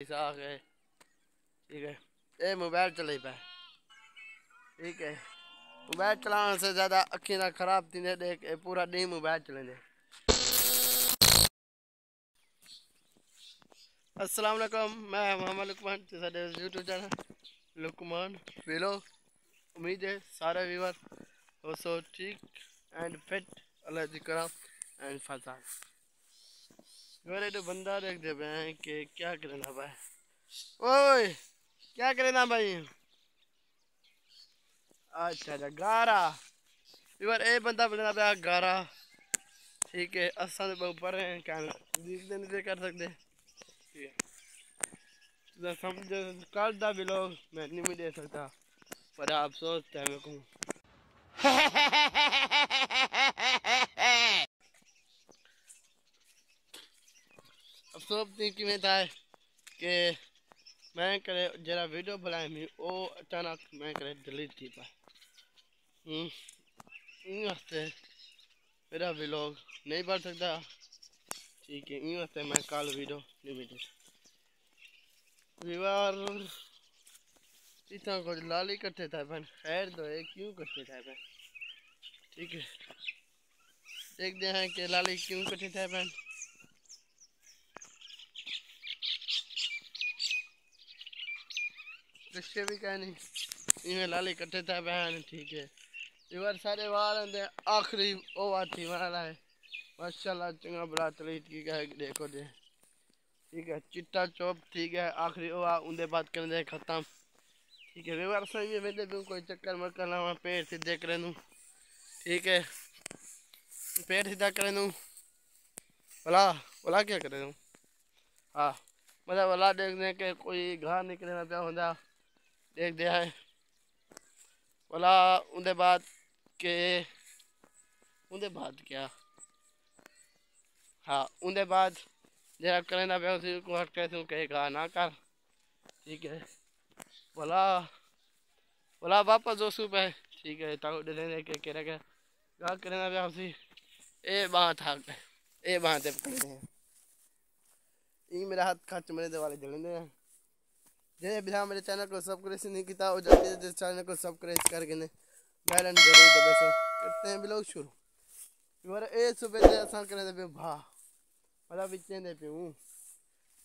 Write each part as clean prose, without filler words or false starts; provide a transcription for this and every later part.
आ गए। ठीक है, ये मोबाइल चले पे। ठीक है, मोबाइल चलाने से ज़्यादा अखी ना खराब थी देख पूरा डी मोबाइल चलेंगे। अस्सलाम वालेकुम, मैं मोहम्मद लुकमान साडे यूट्यूब चैनल लुकमान वेलो। उम्मीद है सारे व्यूअर हो सो ठीक एंड फिट अल्लाह जी करम एंड फसाद। मेरे तो बंदा देख दे भाई कि क्या करना भाई। ओए क्या करना भाई। अच्छा अच्छा गारा व्यूअर ए बंदा बनना पाया गारा। ठीक है, असा तो ऊपर हैं क्या देखते नहीं कर सकते। ठीक है, तो समझ कल का भी लोग मैं नहीं भी दे सकता, पर आप सोचते हैं मेरे को। अफसोस थी कि मैं था कि मैं करे जरा वीडियो बनाए मी ओ अचानक मैं करे डिलीट थी पाए। इन वास्ते मेरा व्लॉग नहीं बन सकता। ठीक है, इन वास्ते मैं कल वीडियो नहीं मिली विवार इतना कुछ लाली इकट्ठे था बहन। खैर तो है क्यों इकट्ठे था बहन। ठीक है, देखते हैं कि लाली क्यों इकट्ठे थे बहन। रिश्ते भी कह नहीं इनमें लाली इकट्ठे थे बहन। ठीक है, इवर सारे वार आखिरी वो बात थी वाला है माशाल्लाह चंगा बड़ा तलीत की गए देखो दे। ठीक है, चिट्टा चौप ठीक है आखिरी वो उनके बात करने दे खत्म। ठीक है, व्यवहार सही में दे दूँ कोई चक्कर मक्कर ना पेड़ सीधे कर दूँ। ठीक है, पेड़ सीधा कर दूँ भला भला क्या करे दूँ। हाँ मतलब भला देखने के कोई घास निकलना पे होता देख दिया है भला उनके बाद के उनके बाद क्या। हाँ उनके बाद जरा करना पे उसी को हट कैसे कहेगा ना कर। ठीक है, भला भला वापस दोस्तों पे। ठीक है, ताको डले के कह रहा गा करना पे उसी ए बात था ए बात है पकड़े हैं। ये मेरा हाथ खर्च मेरे दे वाले जलेंगे हैं। जैसे बिना मेरे चैनल को सब्सक्राइब नहीं किया और जल्दी जल्दी चैनल को सब्सक्राइब करके ने बेल आइकन जरूर दबे। सो करते हैं ब्लॉग शुरू। और ए सुबह से आसान करने दे भा मतलब इतने दे पे हूँ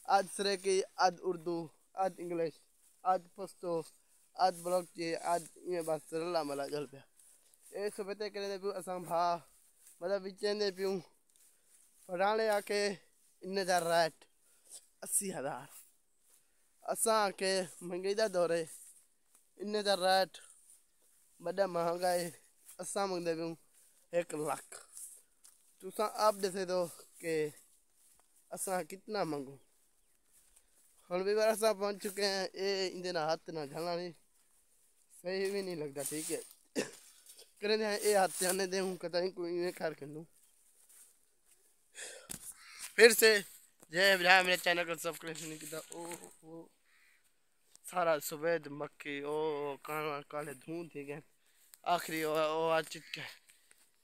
आज सरे की आज उर्दू आज इंग्लिश आज पश्तो आज ब्लॉग चाहिए आज ये बात सरला मला जल पे ए सुबह ते करने दे पे आसान भा मतलब इतने दे पे हूँ पढ़ाने आके इन्ने जा राइट 80,000 असा के महंगाई का दौरे इन्ने जा राइट बड़ा महंगाई असा मंगदे पे 1 लाख। तुसा आप दसे दो कि असा कितना मंगू। हम भी बार असा पहुंच चुके हैं ये इंदे ना हाथ ना झलना नहीं सही भी नहीं लगता। ठीक है, करें ये हाथ जाने दे हूँ कतई कोई खैर कर लूँ फिर से जय भरा मेरे चैनल को सब्सक्राइब नहीं किया ओ सारा सफेद मक्खी ओ काला काले धुआं थी गए आखिरी ओ आज चिटका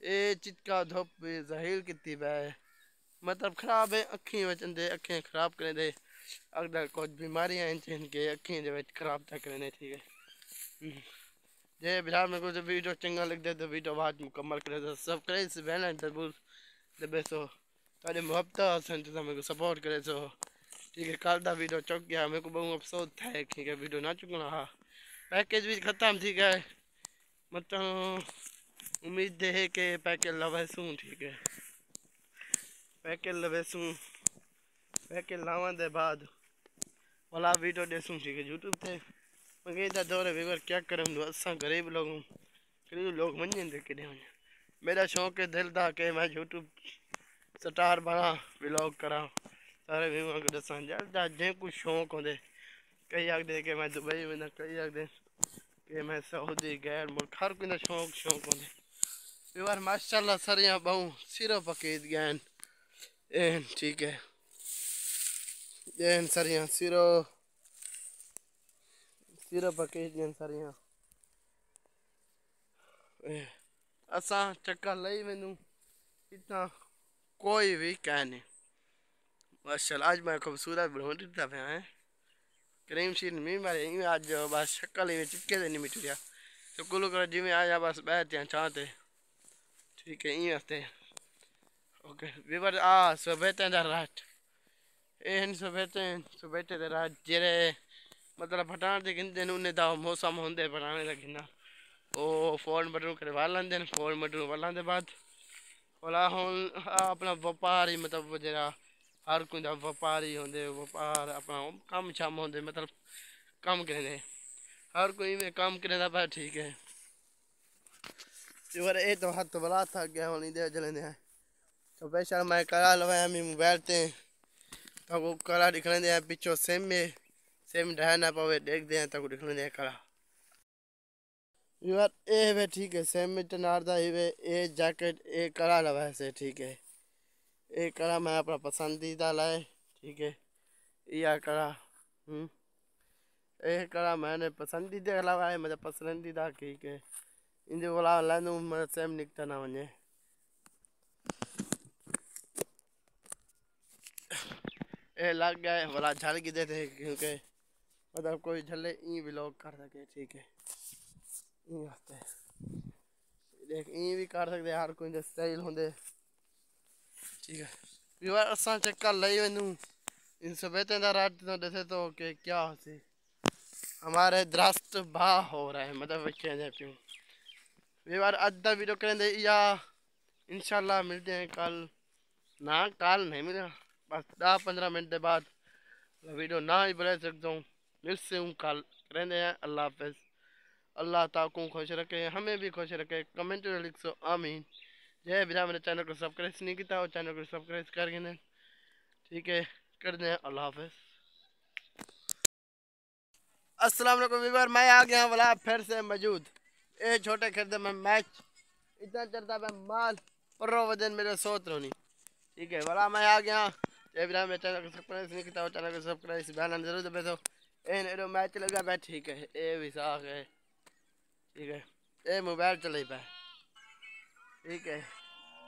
ये चिटका धुप जहील कितनी है मतलब खराब है अखी वचन दे अखियाँ खराब करें दे अगर कुछ बीमारियां इनके अखियों के खराब था करें। ठीक है, जय बिहार में कुछ वीडियो चंगा लग दे तो वीडियो बाद मुकम्मल करे तो सब्सक्राइब से बहना जरूर दबे सो तारी मोहब्बत हसन तो मेरे को सपोर्ट करे सो। ठीक है, कल का वीडियो चुक गया मेरे को बहुत अफसोस था ठीक है वीडियो ना चुकना। हाँ पैकेज भी खत्म थी गए मतलब उम्मीद है कि पैकेज लवेसूँ। ठीक है, पैकेज लवेसूँ पैकेज लावन के बाद भला वीडियो देसूँ। ठीक है, यूट्यूब पे मंगे था दौरे वेवर क्या करम असा गरीब लोग मंजन दे के मेरा शौक है दिल था कि मैं यूट्यूब स्टार बना व्लॉग करा सारे व्यूअर को दसा जल्दा जे कुछ शौक होंगे। कई आखते कि मैं दुबई में कई आखते कि मैं सऊदी गैर मुल्क हर कोई शौक होंगे व्यूअर माशाल्लाह सरिया बहु सिरो पकीद गैन एन। ठीक है, एन सरिया सिरो सिरो पकीद गैन सरिया असा चक्कर लई मैनू इतना कोई भी कह नहीं। माशाल्लाह आज मैं खूबसूरत बनाऊँ दिता पे हैं क्रीम शीट मीं मारे इवें अज बस शक्ल इवें चिपके दे नहीं मिटरिया तो कुल्लू कर जिमें आया बस बैठते हैं चाहते ठीक है इवें हस्ते ओके वीवर सुबेते दा रात एन सुबेते दे रात जेरे मतलब फटाण ते गिनते उन्हें दा मौसम होंदे फटाने दा गिना ओ फोन बटन करवा लेंदे फोन बटन वालां दे बाद वाला हुन अपना व्यापारी मतलब जरा हर कोई दा व्यापारी होंदे व्यापार अपना कम शम होंदे मतलब कम करेंदे हर कोई में काम करेंदा पर ठीक है और ये तो हाथ बड़ा था गया होनी दे जलेंदे हैं तो बेशक मैं करा लवाया मी मोबाइल ते तो वो करा दिख लेंदे हैं पिछो सेम ढह ना पावे देखते हैं तो दिख लेंदे हैं करा यार ए वे ठीक है सेम में नारदा ही वे ए जैकेट ए करा लवाया से ठीक है ए करा मैं अपना पसंदीदा लाए ठीक है या करा ए करा मैंने पसंदीदा लगाए मुझे पसंदीदा ठीक है इन जो वाला लानू मैं सेम निकता ना वने ए लग गए वाला झल की देते क्योंकि मतलब कोई झले ई व्लॉग कर सके ठीक है ई वास्ते देख ई भी कर सकते हर कोई दे स्टाइल होंदे ठीक है व्यूअर असा चक्कर लई वनू इन सबेते दा रात तो दसे तो कि क्या होसी हमारे दरस्त बा हो रहा है मतलब बच्चे हैं क्यों व्यूअर अद्धा वीडियो करेंगे या इंशाल्लाह मिलते हैं कल ना कल नहीं मिलेगा बस 10-15 मिनट के बाद वीडियो ना ही बना सकता हूँ मिलते हूँ कल करेंगे हैं अल्लाह हाफिज़ अल्लाह ताकू खुश रखे हमें भी खुश रखे कमेंट में लिख सो आमीन जय बिना मेरे चैनल को सब्सक्राइब नहीं किया और चैनल को सब्सक्राइब करके ठीक है कर दें अल्लाह हाफिज़ अस्सलाम वालेकुम व्यूअर मैं आ गया वाला फिर से मौजूद ए छोटे खेलते में मैच इतना चलता मैं माल प्रो वजन मेरे सोच रोनी ठीक है वाला मैं आ गया जय बिना मेरे चैनल को सब्सक्राइब नहीं किया चैनल को सब्सक्राइब बयान जरूर दबे तो एन मैच लगा पाए ठीक है ए भी साख है ठीक है ए मोबाइल चले पाए ठीक है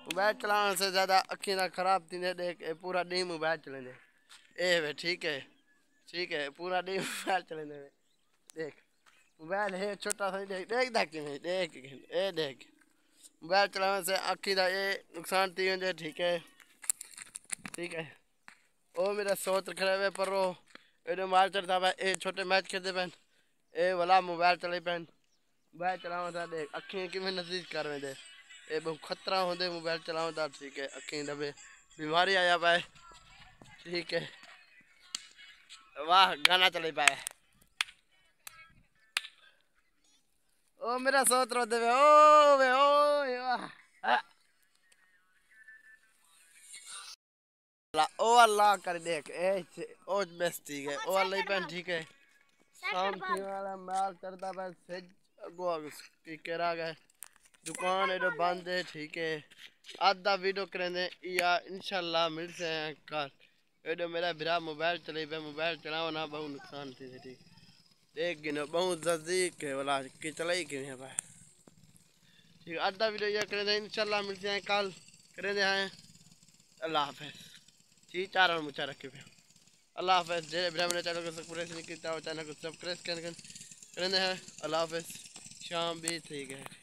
मोबाइल चलाने से ज़्यादा अखी ना खराब थी देख पूरा डी मोबाइल चलेंगे ए वे ठीक है पूरा डी मोबाइल चलेंगे देख मोबाइल है छोटा सा देख देख देख देख ए देख मोबाइल चलाने से अखी का ये नुकसान थी वजे ठीक है ओ मेरा सोच खड़े हुए पर वो एडो मार चढ़ता पे ए छोटे मैच खेलते पैन ए वाला मोबाइल चले पैन मोबाइल चलावा था देख अखी कि नजदीक कर दे ए बहुत खतरा होंगे मोबाइल चलावा था ठीक है अखी दबे बीमारी आया पाए ठीक है वाह गाना चले पाए ओ मेरा सोच रो दे ओ वाह ओ अल्लाह कर देख ए ओ बेस्ट ठीक है ओ अल्लाह पेन ठीक है शाम थी वाला माल करता बस अगो की केरा गए दुकान एडो बंद है ठीक है आधा वीडियो करेंगे या इंशाल्लाह मिलते हैं कल एडो मेरा बिरा मोबाइल चले पे मोबाइल चलाओ ना बहुत नुकसान थी ठीक देख गिनो बहुत नजदीक है वाला कि चलाई क्यों है भाई ठीक आधा वीडियो ये करेंगे इंशाल्लाह मिलते हैं कल करेंगे हैं अल्लाह हाफिज़ जी चार मुझा रखे पे अल्लाह हाफिज़ जय ब्राह्मण चैनल को सब्सक्राइब नहीं किया चैनल को सब्सक्राइब करेंगे हैं अल्लाह हाफिज़ शाम भी ठीक है।